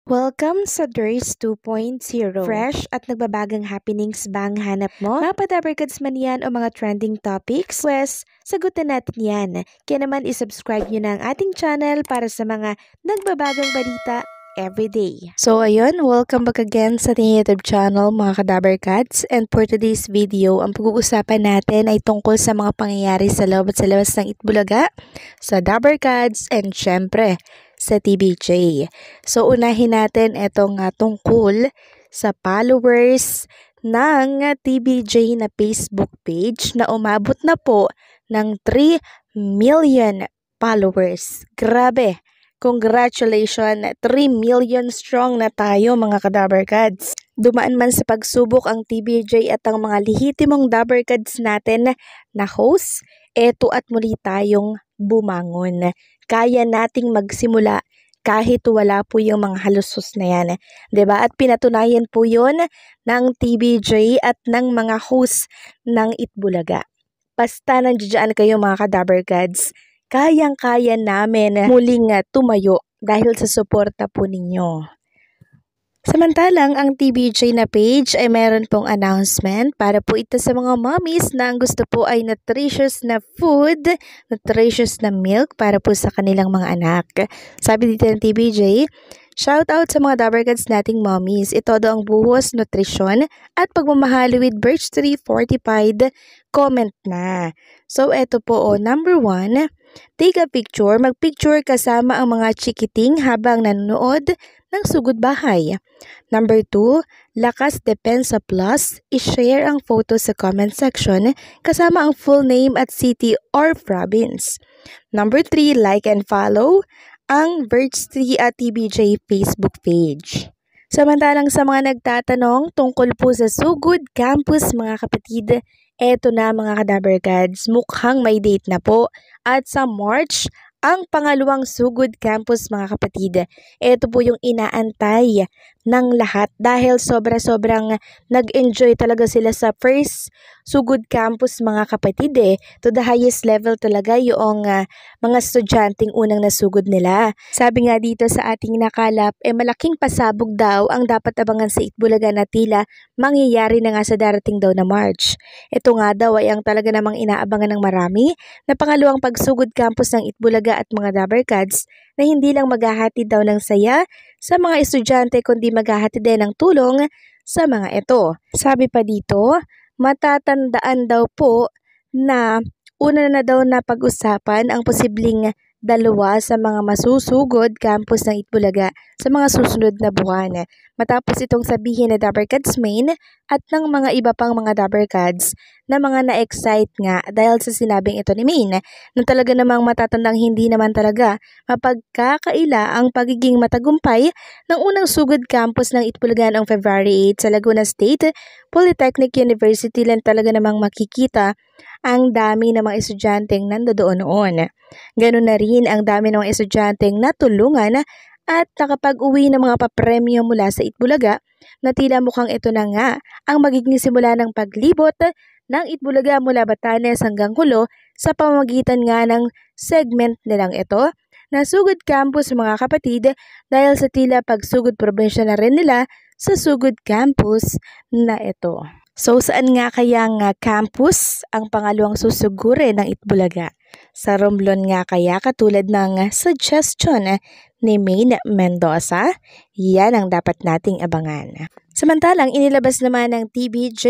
Welcome sa Durs 2.0. Fresh at nagbabagang happenings ba ang hanap mo? Mga padabarkads man yan o mga trending topics? Pwes, sagutin natin yan. Kaya naman isubscribe nyo na ang ating channel para sa mga nagbabagang balita everyday. So ayun, welcome back again sa ating YouTube channel mga kadabarkads. And for today's video, ang pag-uusapan natin ay tungkol sa mga pangyayari sa loob at sa labas ng Itbulaga, sa Dabarkads, and syempre, sa TBJ. So unahin natin itong tungkol sa followers ng TBJ na Facebook page na umabot na po ng 3 million followers. Grabe! Congratulations! 3 million strong na tayo mga kadabarkads. Dumaan man sa pagsubok ang TBJ at ang mga lehitimong dabarkads natin na host, eto at muli tayong bumangon. Kaya nating magsimula kahit wala po yung mga halusos na yan. 'Di ba? At pinatunayan po yun ng TBJ at ng mga host ng Itbulaga. Basta nandiyan kayo mga kadabarkads, kayang-kaya namin muling tumayo dahil sa suporta po ninyo. Samantalang ang TBJ na page ay meron pong announcement para po ito sa mga mommies na ang gusto po ay nutritious na food, nutritious na milk para po sa kanilang mga anak. Sabi dito ng TBJ, shout out sa mga dabarkads nating mommies. Ito daw ang buhos, nutrisyon at pagmamahal with Birch Tree Fortified. Comment na. So eto po number 1, take a picture. Mag-picture kasama ang mga chikiting habang nanonood ng Sugod Bahay. Number 2, Lakas Depensa Plus, i-share ang photo sa comment section kasama ang full name at city or province. Number 3, like and follow ang Birch Tree at TBJ Facebook page. Samantalang sa mga nagtatanong tungkol po sa Sugod Campus mga kapatid, eto na mga kadabarkads, mukhang may date na po at sa March ang pangalawang Sugod Campus mga kapatid. Ito po yung inaantay ng lahat dahil sobra-sobrang nag-enjoy talaga sila sa first Sugod Campus mga kapatid To the highest level talaga yung mga estudyanteng unang nasugod nila. Sabi nga dito sa ating nakalap, malaking pasabog daw ang dapat abangan sa Itbulaga na tila mangyayari na nga sa darating daw na March. Ito nga daw ay ang talaga namang inaabangan ng marami na pangalawang pagsugod campus ng Itbulaga at mga dabarkads na hindi lang maghahatid daw ng saya sa mga estudyante kundi maghahatid din ng tulong sa mga ito. Sabi pa dito, matatandaan daw po na una na daw na pag-usapan ang posibleng dalawa sa mga masusugod campus ng Itbulaga sa mga susunod na buwan. Matapos itong sabihin na Dabarkads main at ng mga iba pang mga Dabarkads na mga na-excite nga dahil sa sinabing ito ni Main na talaga namang matatandang hindi naman talaga mapagkakaila ang pagiging matagumpay ng unang sugod campus ng Itbulaga noong February 8 sa Laguna State Polytechnic University lang talaga namang makikita ang dami ng mga estudyanteng nandoon noon. Ganun na rin ang dami ng mga estudyanteng natulungan at nakapag-uwi ng mga papremyo mula sa Itbulaga na tila mukhang ito na nga ang magiging simula ng paglibot ng Itbulaga mula Batanes hanggang Hulo sa pamamagitan nga ng segment nilang ito na Sugod Campus mga kapatid dahil sa tila pagsugod probinsya na rin nila sa Sugod Campus na ito. So saan nga kaya nga campus ang pangalawang susugurin ng Itbulaga? Sa Romblon nga kaya katulad ng suggestion ni Main Mendoza? Yan ang dapat nating abangan. Samantalang inilabas naman ng TBJ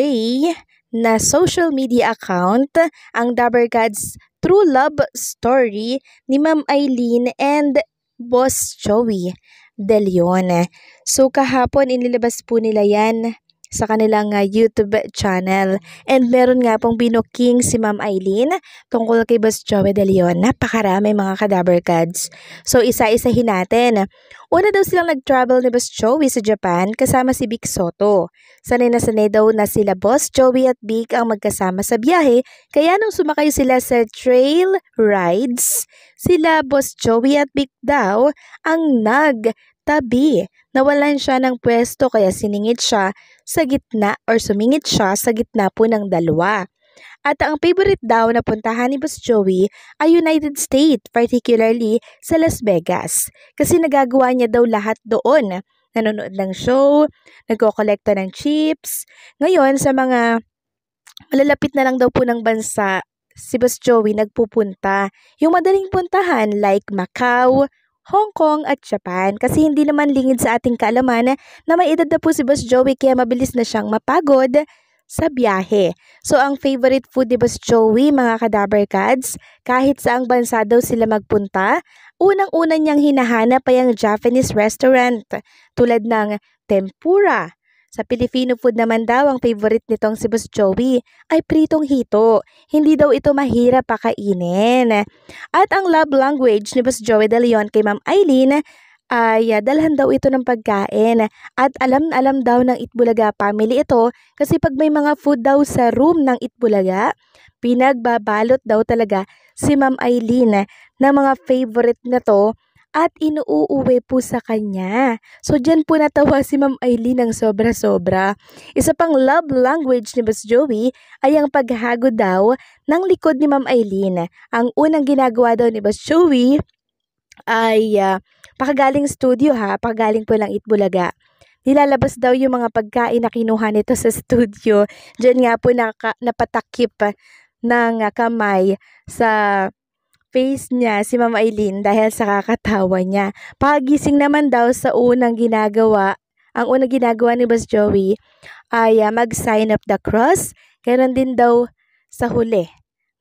na social media account ang Dabarkads True Love Story ni Ma'am Eileen and Boss Joey De Leon. So kahapon inilabas po nila yan sa kanilang YouTube channel. And meron nga pong binuking si Ma'am Eileen tungkol kay Boss Joey De Leon. Napakarami mga kadabarkads. So isa-isahin natin. Una daw silang nag-travel ni Boss Joey sa Japan kasama si Vic Soto. Sanay na sanay daw na sila Boss Joey at Vic ang magkasama sa biyahe. Kaya nung sumakay sila sa trail rides, sila Boss Joey at Vic daw ang nagtabi. Nawalan siya ng pwesto kaya siningit siya sa gitna or sumingit siya sa gitna po ng dalawa. At ang favorite daw na puntahan ni Boss Joey ay United States, particularly sa Las Vegas. Kasi nagagawa niya daw lahat doon. nanonood ng show, nagko-kolekta ng chips. Ngayon, sa mga malalapit na lang daw po ng bansa, si Boss Joey nagpupunta. Yung madaling puntahan like Macau, Hong Kong at Japan. Kasi hindi naman lingid sa ating kaalaman na may edad na po si Boss Joey kaya mabilis na siyang mapagod sa biyahe. So ang favorite food ni Boss Joey, mga Kadaber Cats, kahit saang bansa daw sila magpunta, unang-una niyang hinahanap ay ang Japanese restaurant tulad ng tempura. Sa Filipino food naman daw, ang favorite nitong si Boss Joey ay pritong hito. Hindi daw ito mahirap pakainin. At ang love language ni Boss Joey De Leon kay Ma'am Eileen ay dalhan daw ito ng pagkain. At alam na alam daw ng Itbulaga family ito kasi pag may mga food daw sa room ng Itbulaga, pinagbabalot daw talaga si Ma'am Eileen ng mga favorite na to at inuuwi po sa kanya. So, dyan po natawa si Ma'am Eileen ng sobra-sobra. Isa pang love language ni Boss Joey ay ang paghago daw ng likod ni Ma'am Eileen. Ang unang ginagawa daw ni Boss Joey ay pakagaling studio pakagaling po lang Itbulaga. Nilalabas daw yung mga pagkain na kinuha nito sa studio. Diyan nga po napatakip ng kamay sa face niya si Ma'am Eileen dahil sa kakatawa niya. Pagising naman daw sa unang ginagawa, ang unang ginagawa ni Boss Joey ay mag-sign up the cross. Kailan din daw sa huli.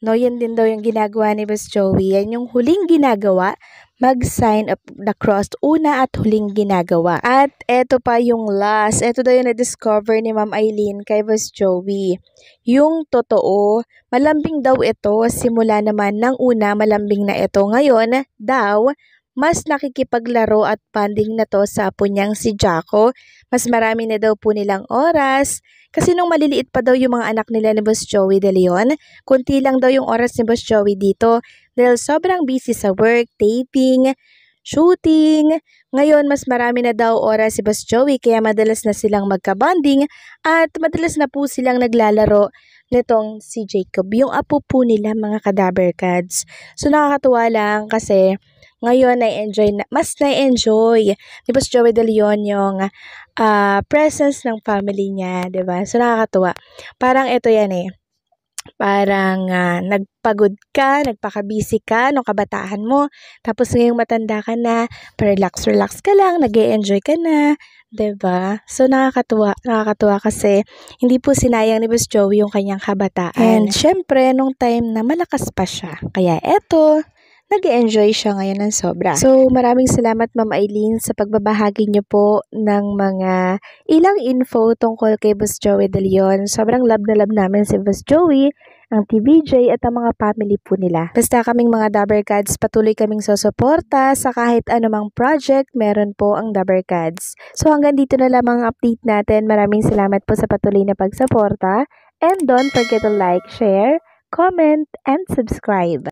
No, yan din daw yung ginagawa ni Boss Joey. Yan yung huling ginagawa, mag-sign up the cross, una at huling ginagawa. At eto pa yung last. Eto daw yung na-discover ni Ma'am Eileen kay Boss Joey. Yung totoo, malambing daw ito. Simula naman ng una, malambing na ito. Ngayon daw, mas nakikipaglaro at bonding na to sa apo niyang si Jaco. Mas marami na daw po nilang oras. Kasi nung maliliit pa daw yung mga anak nila ni Boss Joey De Leon, kunti lang daw yung oras ni Boss Joey dito dahil sobrang busy sa work, taping, shooting. Ngayon, mas marami na daw oras si Boss Joey kaya madalas na silang magka-bonding at madalas na po silang naglalaro nitong si Jacob, yung apo po nila, mga Kadaber Cats. So nakakatuwa lang kasi ngayon mas na-enjoy ni Boss Joey De Leon yung presence ng family niya, 'di ba? So nakakatuwa. Parang ito yan parang nagpagod ka, nagpaka-busy ka nung kabataan mo, tapos ngayong matanda ka na, relax ka lang, nag-e-enjoy ka na, 'di ba? So nakakatuwa kasi hindi po sinayang ni Boss Joey yung kanyang kabataan. And syempre nung time na malakas pa siya. Kaya eto, nag-enjoy siya ngayon ng sobra. So, maraming salamat Ma'am Eileen sa pagbabahagi niyo po ng mga ilang info tungkol kay Boss Joey De Leon. Sobrang love na love namin si Boss Joey, ang TVJ at ang mga family po nila. Basta kaming mga Dabber Cats, patuloy kaming susuporta sa kahit anumang project, meron po ang Dabber Cats. So, hanggang dito na lamang ang update natin. Maraming salamat po sa patuloy na pagsuporta. And don't forget to like, share, comment, and subscribe.